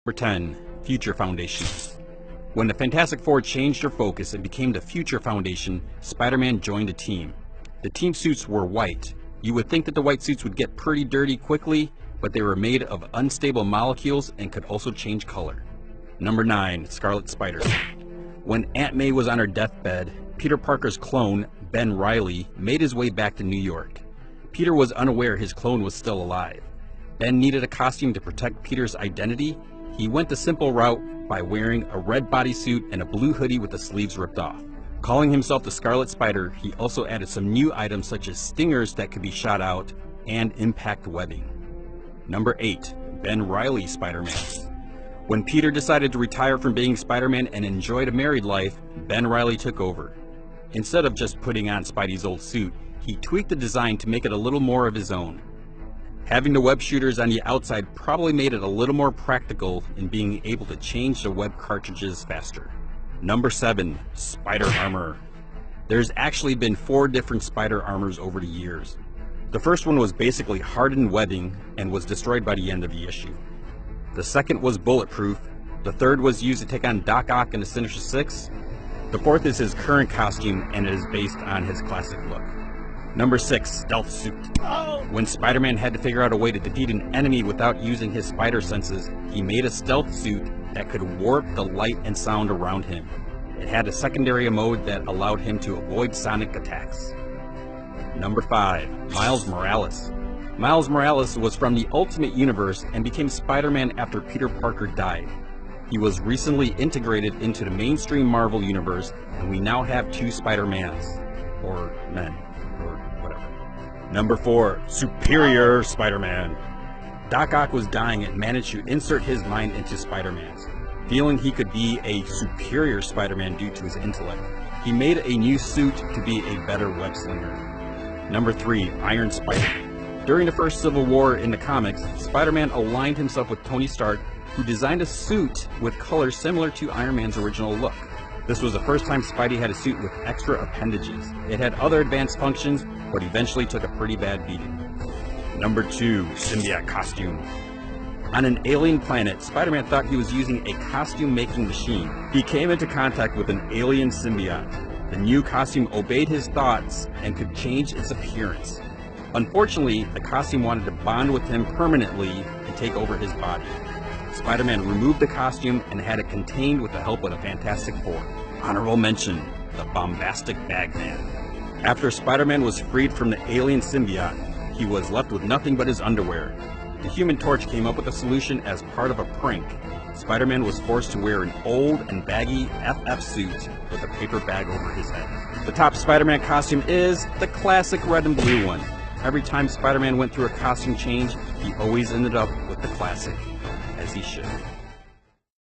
Number 10. Future Foundation. When the Fantastic Four changed their focus and became the Future Foundation, Spider-Man joined the team. The team suits were white. You would think that the white suits would get pretty dirty quickly, but they were made of unstable molecules and could also change color. Number 9. Scarlet Spider. When Aunt May was on her deathbed, Peter Parker's clone, Ben Reilly, made his way back to New York. Peter was unaware his clone was still alive. Ben needed a costume to protect Peter's identity. He went the simple route by wearing a red bodysuit and a blue hoodie with the sleeves ripped off. Calling himself the Scarlet Spider, he also added some new items such as stingers that could be shot out and impact webbing. Number 8. Ben Reilly Spider-Man. When Peter decided to retire from being Spider-Man and enjoyed a married life, Ben Reilly took over. Instead of just putting on Spidey's old suit, he tweaked the design to make it a little more of his own. Having the web shooters on the outside probably made it a little more practical in being able to change the web cartridges faster. Number 7. Spider Armor. There's actually been 4 different spider armors over the years. The first one was basically hardened webbing and was destroyed by the end of the issue. The second was bulletproof. The third was used to take on Doc Ock in the Sinister Six. The fourth is his current costume and it is based on his classic look. Number 6. Stealth Suit. When Spider-Man had to figure out a way to defeat an enemy without using his spider senses, he made a stealth suit that could warp the light and sound around him. It had a secondary mode that allowed him to avoid sonic attacks. Number 5. Miles Morales. Miles Morales was from the Ultimate Universe and became Spider-Man after Peter Parker died. He was recently integrated into the mainstream Marvel Universe, and we now have 2 Spider-Mans. Or men. Or whatever. Number 4. Superior Spider-Man. Doc Ock was dying and managed to insert his mind into Spider-Man's. Feeling he could be a superior Spider-Man due to his intellect, he made a new suit to be a better web slinger. Number 3. Iron Spider. During the first Civil War in the comics, Spider-Man aligned himself with Tony Stark, who designed a suit with colors similar to Iron Man's original look. This was the first time Spidey had a suit with extra appendages. It had other advanced functions, but eventually took a pretty bad beating. Number 2. Symbiote Costume. On an alien planet, Spider-Man thought he was using a costume-making machine. He came into contact with an alien symbiote. The new costume obeyed his thoughts and could change its appearance. Unfortunately, the costume wanted to bond with him permanently and take over his body. Spider-Man removed the costume and had it contained with the help of the Fantastic Four. Honorable mention, the Bombastic Bagman. After Spider-Man was freed from the alien symbiote, he was left with nothing but his underwear. The Human Torch came up with a solution as part of a prank. Spider-Man was forced to wear an old and baggy FF suit with a paper bag over his head. The top Spider-Man costume is the classic red and blue one. Every time Spider-Man went through a costume change, he always ended up with the classic, as he should.